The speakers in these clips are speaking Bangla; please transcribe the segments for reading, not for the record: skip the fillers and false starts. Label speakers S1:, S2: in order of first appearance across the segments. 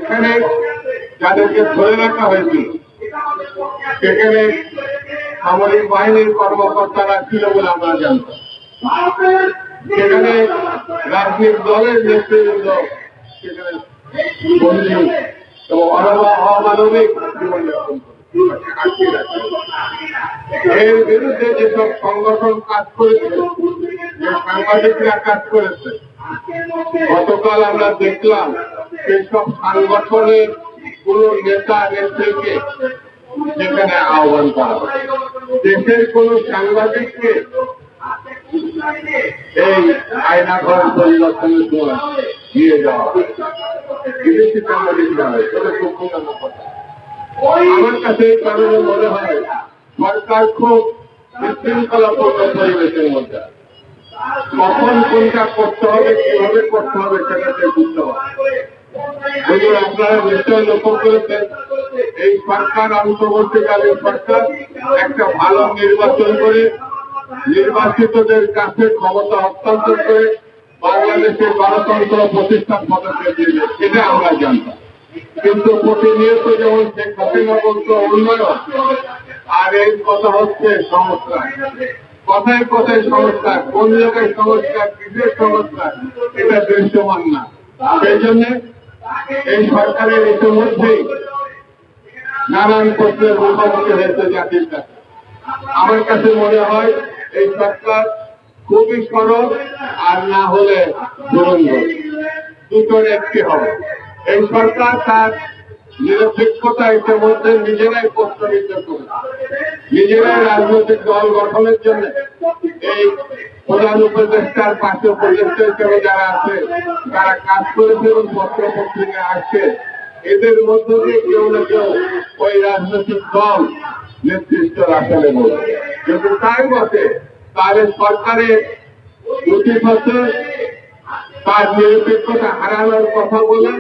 S1: এখানে যাদেরকে ধরে রাখা হয়েছিল সেখানে সামরিক বাহিনীর কর্মকর্তারা ছিল বলে আমরা জানতাম। সেখানে রাজনৈতিক দলের নেতৃবৃন্দ সেখানে বন্দী এবং অমানবিক জীবনযাপন এর বিরুদ্ধে যেসব সংগঠন কাজ করেছে, যে সাংবাদিকরা কাজ করেছে, গতকাল আমরা দেখলাম সেসব সাংগঠনের কোন নেতা নেত্রীকে সেখানে আহ্বান করা, দেশের কোন সাংবাদিককে এই আয়নাঘর পরিবর্তনের সময় নিয়ে যাওয়া বিদেশি সাংবাদিকরা হয়, সেটা দুঃখজনক কথা। আমার কাছে এই কারণে মনে হয় সরকার খুব বিশৃঙ্খলাপূর্ণ পরিবেশের মধ্যে, কখন কোনটা করতে হবে, কিভাবে করতে হবে সেটা বুঝতে হবে। আপনারা নিশ্চয় লক্ষ্য করেছেন এই সরকার, অন্তর্বর্তীকালীন সরকার একটা ভালো নির্বাচন করে নির্বাচিতদের কাছে ক্ষমতা হস্তান্তর করে বাংলাদেশের গণতন্ত্র প্রতিষ্ঠার পদক্ষেপ নিয়ে, এটা আমরা জানতাম। কিন্তু প্রতিনিয়ত যেমন শেখ হাসিনা বলতো উন্নয়ন, আর এই কথা হচ্ছে সংস্কার, কথায় কথায় সংস্কার, কোন জায়গায় সংস্কার, কিসের সংস্কার, এটা দৃশ্যমান না। সেই জন্য এই সরকারের ইতিমধ্যেই নানান প্রশ্নের মুখোমুখি হয়েছে জাতির কাছে। আমার কাছে মনে হয় এই সরকার খুবই সরল, আর না হলে ধুরন্ধর, দুটোর একটি হবে। এই সরকার তার নিরপেক্ষতা ইতিমধ্যে নিজেরাই প্রস্তাবিত করে, নিজেরাই রাজনৈতিক দল গঠনের জন্য এই প্রধান উপদেষ্টার পাশে উপদেষ্টা হিসেবে যারা আছে তারা কাজ করেছে এবং পত্র পত্রিকা আসছে, এদের মধ্য দিয়ে কেউ না কেউ ওই রাজনৈতিক দল নেতৃত্ব আসলে বলবে। কিন্তু তাই বটে তাহলে সরকারের উচিত হচ্ছে তার নিরপেক্ষতা হারানোর কথা বলে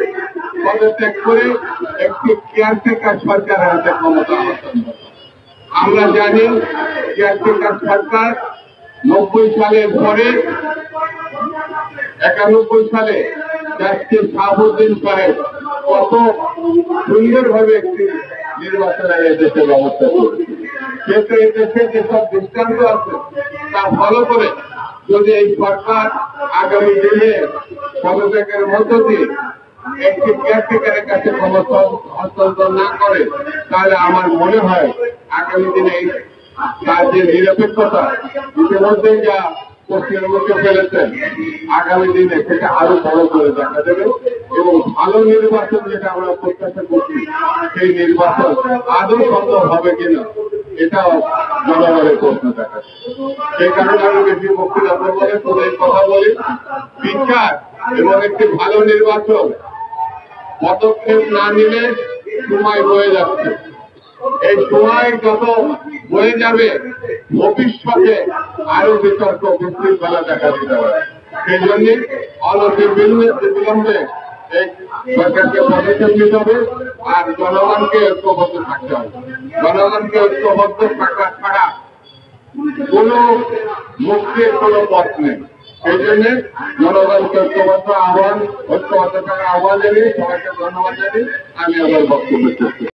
S1: পদত্যাগ করে একটি কেয়ারটেকার সরকারের হাতে ক্ষমতা হস্তান্তর। আমরা জানি কেয়ারটেকার সরকার 90 সালের পরে 91 সালে জাস্টিস শাহাবুদ্দিন সাহেব কত সুন্দরভাবে একটি নির্বাচনের এদেশে ব্যবস্থা করেছে। কিন্তু এই দেশে যেসব দৃষ্টান্ত আছে তা ফলো করে যদি এই সরকার আগামী দিনে পদত্যাগের মধ্য দিয়ে একটি কেয়ারটেকারের কাছে ক্ষমতা হস্তান্তর না করে, তাহলে আমার মনে হয় আগামী দিনে তার যে নিরপেক্ষতা ইতিমধ্যে যা প্রশ্নের মুখে ফেলেছেন, আগামী দিনে সেটা আরো বড় করে দেখা দেবে এবং ভালো নির্বাচন যেটা আমরা প্রত্যাশা করছি সেই নির্বাচন আদৌ সম্ভব হবে কিনা এটাও জনগণের প্রশ্ন দেখা যায়। সেই কারণে আমি বেশি বক্তৃতা বলে তোদের কথা বলি, বিচার এবং একটি ভালো নির্বাচন পদক্ষেপ না নিলে সময় বয়ে যাচ্ছে। এই সময় যত বয়ে যাবে ভবিষ্যতে আরো বিতর্ক বিশৃঙ্খলা দেখা দিতে পারে। সেই জন্য বিলম্বে এই সরকারকে পদক্ষেপ নিতে হবে আর জনগণকে ঐক্যবদ্ধ থাকতে হবে। জনগণকে ঐক্যবদ্ধ থাকা ছাড়া কোন মুক্তির কোন পথ নেই। সেই জন্য জনগণকে ঐক্যবদ্ধ থাকার আহ্বান জানিয়ে সবাইকে ধন্যবাদ জানিয়ে আমি আমার বক্তব্য শেষ করছি।